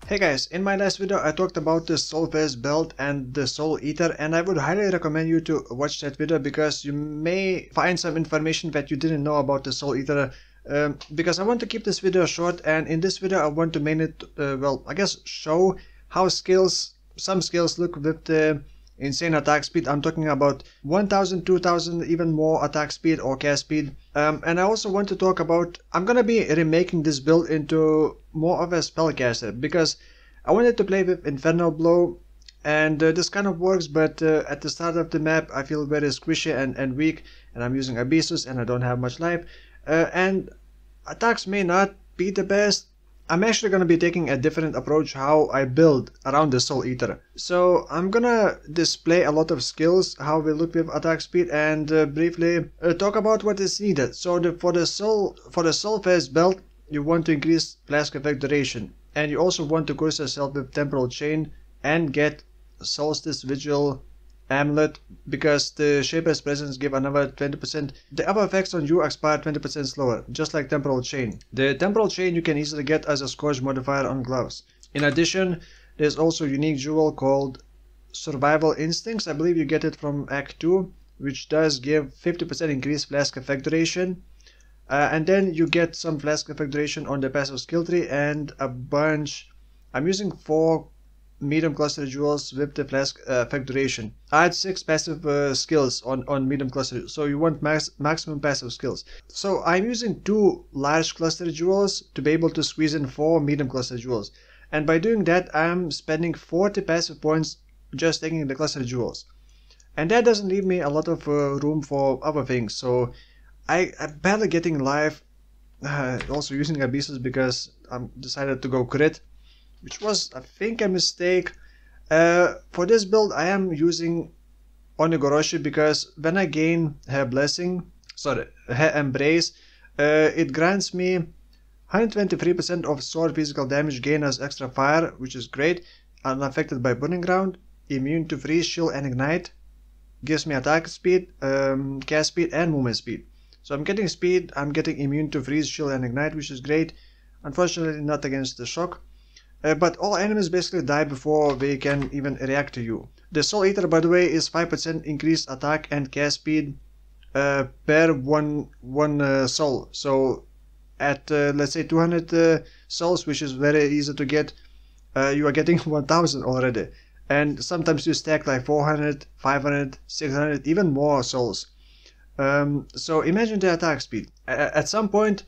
Hey guys, in my last video I talked about the Soulthirst build and the Soul Eater, and I would highly recommend you to watch that video because you may find some information that you didn't know about the Soul Eater. Because I want to keep this video short, and in this video I want to mainly, show how some skills look with the insane attack speed. I'm talking about 1000, 2000, even more attack speed or cast speed. And I also want to talk about, I'm gonna be remaking this build into more of a spellcaster because I wanted to play with Infernal Blow, and this kind of works, but at the start of the map I feel very squishy and weak, and I'm using Abyssus and I don't have much life, and attacks may not be the best. I'm actually going to be taking a different approach how I build around the Soul Eater. So I'm gonna display a lot of skills, how we look with attack speed, and briefly talk about what is needed. So for the Soulthirst build, you want to increase flask effect duration, and you also want to curse yourself with Temporal Chain and get Solstice Vigil Amulet, because the Shaper's Presence give another 20%. The other effects on you expire 20% slower, just like Temporal Chain. The Temporal Chain you can easily get as a Scourge modifier on gloves. In addition, there's also a unique jewel called Survival Instincts. I believe you get it from Act 2, which does give 50% increased flask effect duration. And then you get some flask effect duration on the passive skill tree and a bunch. I'm using 4 medium cluster jewels with the flask effect duration. I had 6 passive skills on medium cluster, so you want maximum passive skills. So I'm using 2 large cluster jewels to be able to squeeze in 4 medium cluster jewels, and by doing that I'm spending 40 passive points just taking the cluster jewels, and that doesn't leave me a lot of room for other things. So I'm barely getting life, also using Abyssus because I'm decided to go crit, which was, I think, a mistake. For this build I am using Onigoroshi because when I gain her Embrace, it grants me 123% of sword physical damage gain as extra fire, which is great, unaffected by Burning Ground, immune to freeze, chill and ignite, gives me attack speed, cast speed and movement speed. So I'm getting speed, I'm getting immune to freeze, chill and ignite, which is great. Unfortunately not against the shock. But all enemies basically die before they can even react to you. The Soul Eater, by the way, is 5% increased attack and cast speed per one soul. So at let's say 200 souls, which is very easy to get, you are getting 1000 already. And sometimes you stack like 400, 500, 600, even more souls. So imagine the attack speed. At some point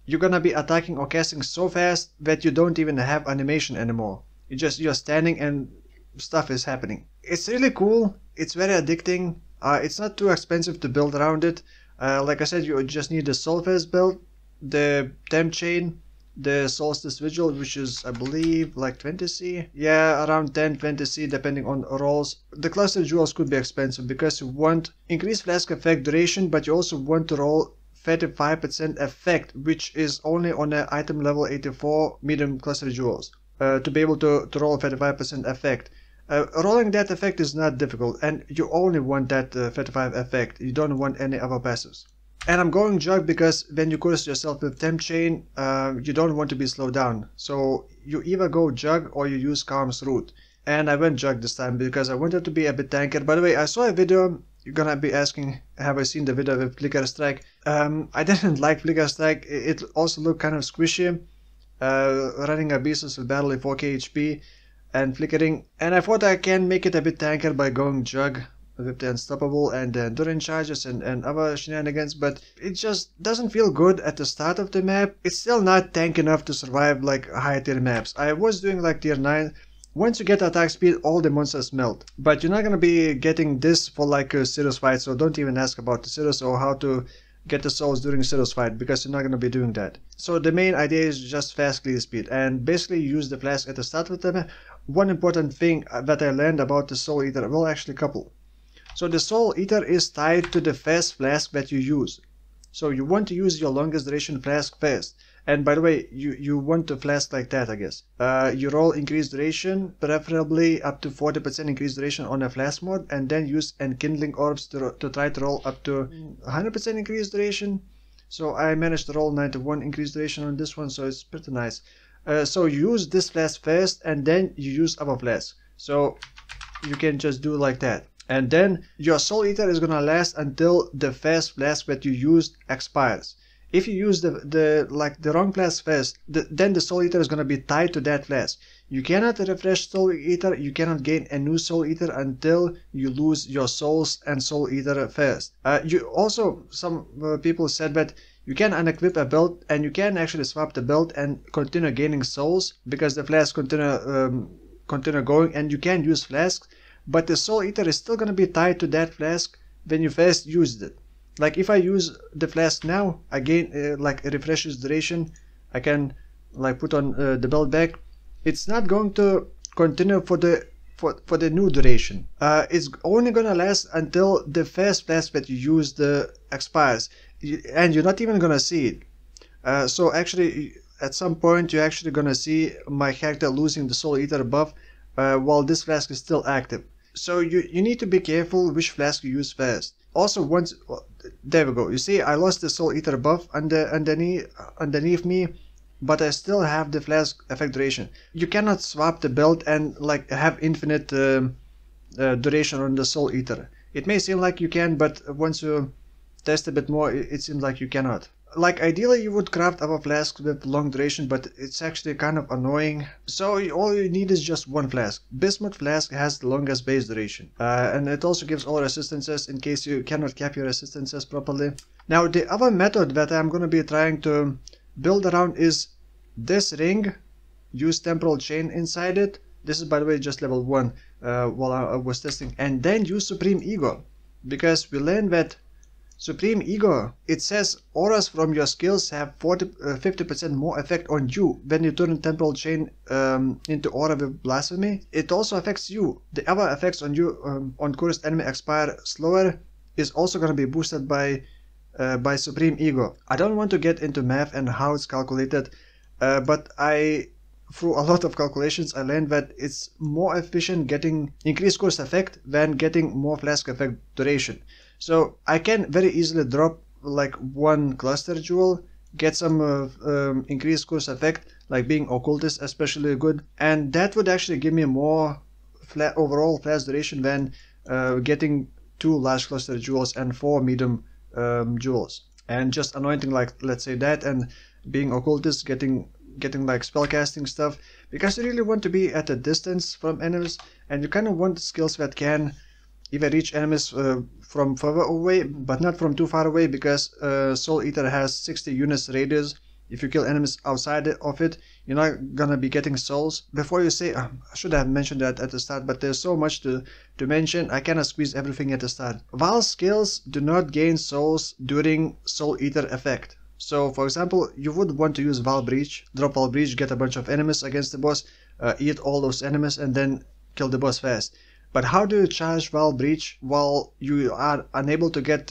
you're gonna be attacking or casting so fast that you don't even have animation anymore. You're standing and stuff is happening. It's really cool. It's very addicting. It's not too expensive to build around it. Like I said, you just need the Soulthirst build, the Temp Chain, the Solstice Vigil, which is I believe like 20c. Yeah, around 10-20c depending on rolls. The cluster jewels could be expensive because you want increased flask effect duration, but you also want to roll 35% effect, which is only on an item level 84 medium cluster jewels, to be able to roll 35% effect. Rolling that effect is not difficult, and you only want that 35 effect. You don't want any other passives. And I'm going Jug because when you curse yourself with Temp Chain, you don't want to be slowed down. So you either go Jug or you use Calm's Root. And I went Jug this time because I wanted to be a bit tankier. By the way, I saw a video. You're gonna be asking, have I seen the video with Flicker Strike? I didn't like Flicker Strike. It also looked kind of squishy. Running Abyssus with barely 4k HP and flickering. And I thought I can make it a bit tankier by going Jug with the Unstoppable and the Endurance charges and other shenanigans, but it just doesn't feel good at the start of the map. It's still not tank enough to survive like higher tier maps. I was doing like tier 9. Once you get attack speed, all the monsters melt. But you're not gonna be getting this for like a serious fight, so don't even ask about the serious or how to get the souls during serious fight, because you're not gonna be doing that. So the main idea is just fast clear speed, and basically use the flask at the start of the map. One important thing that I learned about the Soul Eater, well, actually a couple. So the Soul Eater is tied to the fast flask that you use. So you want to use your longest duration flask first. And by the way, you want to flask like that, I guess. You roll increased duration, preferably up to 40% increased duration on a flask mode, and then use enkindling orbs to try to roll up to 100% increased duration. So I managed to roll 91 increased duration on this one, so it's pretty nice. So you use this flask first and then you use other flask. So you can just do like that. And then your Soul Eater is gonna last until the first flask that you used expires. If you use the wrong flask first, then the Soul Eater is gonna be tied to that flask. You cannot refresh Soul Eater, you cannot gain a new Soul Eater until you lose your souls and Soul Eater first. You also, some people said that you can unequip a belt and you can actually swap the belt and continue gaining souls because the flask continue going, and you can use flasks, but the Soul Eater is still gonna be tied to that flask when you first used it. Like if I use the flask now, I gain like a refreshes duration. I can like put on the belt back. It's not going to continue for the new duration. It's only gonna last until the first flask that you used expires, and you're not even gonna see it. So actually, at some point, you're actually gonna see my character losing the Soul Eater buff while this flask is still active. So you need to be careful which flask you use first. Also, once there we go. You see, I lost the Soul Eater buff underneath me, but I still have the flask effect duration. You cannot swap the belt and like have infinite duration on the Soul Eater. It may seem like you can, but once you test a bit more, it seems like you cannot. Like ideally you would craft other flasks with long duration, but it's actually kind of annoying. So all you need is just one flask. Bismuth flask has the longest base duration, and it also gives all resistances in case you cannot cap your resistances properly. Now the other method that I'm going to be trying to build around is this ring. Use temporal chain inside it. This is, by the way, just level 1 while I was testing. And then use Supreme Ego, because we learned that Supreme Ego, it says auras from your skills have 50% more effect on you when you turn temporal chain into aura with blasphemy. It also affects you. The other effects on you on cursed enemy expire slower is also going to be boosted by Supreme Ego. I don't want to get into math and how it's calculated, but through a lot of calculations, I learned that it's more efficient getting increased curse effect than getting more flask effect duration. So I can very easily drop like one cluster jewel, get some increased curse effect, like being occultist especially good, and that would actually give me more overall flash duration than getting 2 large cluster jewels and 4 medium jewels. And just anointing, like let's say that, and being occultist, getting like spellcasting stuff, because you really want to be at a distance from enemies, and you kind of want skills that can either reach enemies from further away, but not from too far away, because Soul Eater has 60 units radius. If you kill enemies outside of it, you're not gonna be getting souls. Before you say, I should have mentioned that at the start, but there's so much to mention, I cannot squeeze everything at the start. Vaal skills do not gain souls during Soul Eater effect. So, for example, you would want to use Vaal Breach, drop Vaal Breach, get a bunch of enemies against the boss, eat all those enemies, and then kill the boss fast. But how do you charge Vaal Breach while you are unable to get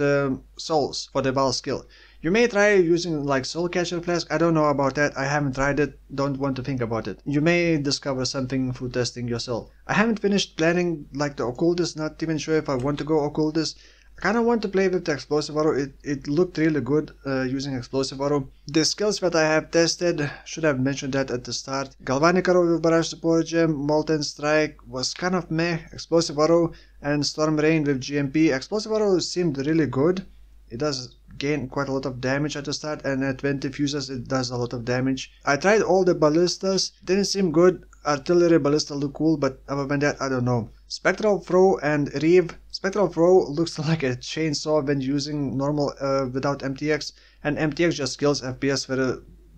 souls for the Vaal skill? You may try using like Soul Catcher Flask. I don't know about that. I haven't tried it. Don't want to think about it. You may discover something through testing yourself. I haven't finished planning like the Occultist. Not even sure if I want to go Occultist. I kind of want to play with the Explosive Arrow. It looked really good using Explosive Arrow. The skills that I have tested, should have mentioned that at the start. Galvanic Arrow with Barrage Support Gem, Molten Strike was kind of meh. Explosive Arrow and Storm Rain with GMP. Explosive Arrow seemed really good. It does gain quite a lot of damage at the start, and at 20 fuses it does a lot of damage. I tried all the ballistas, didn't seem good. Artillery ballista look cool, but other than that, I don't know. Spectral Throw and Reeve. Spectral Throw looks like a chainsaw when using normal without MTX, and MTX just kills FPS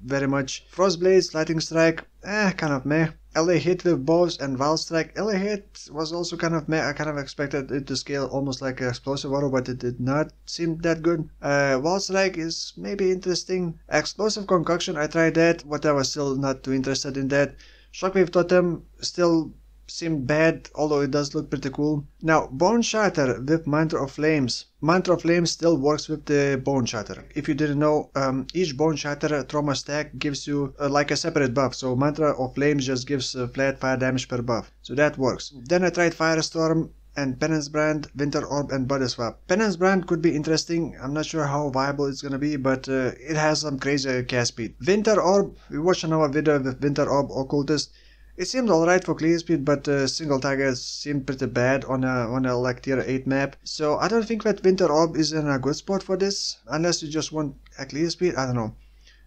very much. Frostblades, Lightning Strike, kind of meh. LA Hit with bows and Vaal Strike. LA Hit was also kind of meh. I kind of expected it to scale almost like an Explosive Arrow, but it did not seem that good. Vaal Strike is maybe interesting. Explosive Concoction, I tried that, but I was still not too interested in that. Shockwave Totem still seemed bad, although it does look pretty cool. Now, Bone Shatter with Mantra of Flames. Mantra of Flames still works with the Bone Shatter. If you didn't know, each Bone Shatter trauma stack gives you like a separate buff. So Mantra of Flames just gives flat fire damage per buff. So that works. Then I tried Firestorm. and Penance Brand, Winter Orb, and Body Swap. Penance Brand could be interesting. I'm not sure how viable it's gonna be, but it has some crazy cast speed. Winter Orb, we watched another video with Winter Orb Occultist. It seemed alright for clear speed, but single targets seemed pretty bad on a like tier 8 map. So I don't think that Winter Orb is in a good spot for this, unless you just want a clear speed. I don't know.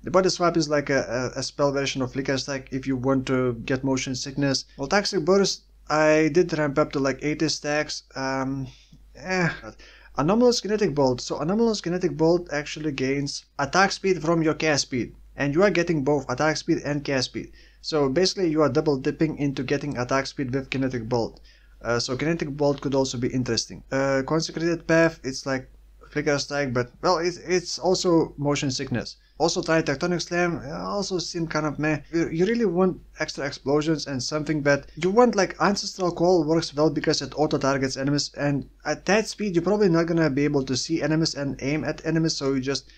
The Body Swap is like a spell version of Flicker Stack if you want to get motion sickness. Well, Toxic Burst, I did ramp up to like 80 stacks. Anomalous Kinetic Bolt. So Anomalous Kinetic Bolt actually gains attack speed from your cast speed, and you are getting both attack speed and cast speed. So basically you are double dipping into getting attack speed with Kinetic Bolt. So Kinetic Bolt could also be interesting. Consecrated Path, it's like Flicker Strike, but well, it's also motion sickness. Also try Tectonic Slam, also seem kind of meh. You really want extra explosions and something that you want, like Ancestral Call works well because it auto targets enemies, and at that speed you're probably not gonna be able to see enemies and aim at enemies, so you just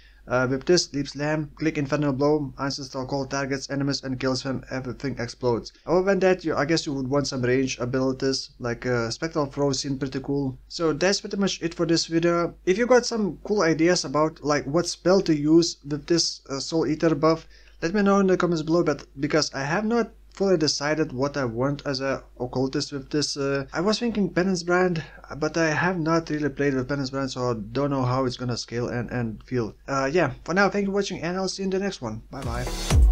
with this, Leap Slam, click Infernal Blow, Ancestral Call targets enemies and kills them, everything explodes. Other than that, I guess you would want some range abilities, like Spectral Throw seem pretty cool. So that's pretty much it for this video. If you got some cool ideas about like what spell to use with this Soul Eater buff, let me know in the comments below, but because I have not fully decided what I want as a occultist with this. I was thinking Penance Brand, but I have not really played with Penance Brand, so I don't know how it's gonna scale and feel. Yeah, for now, thank you for watching, and I'll see you in the next one. Bye bye.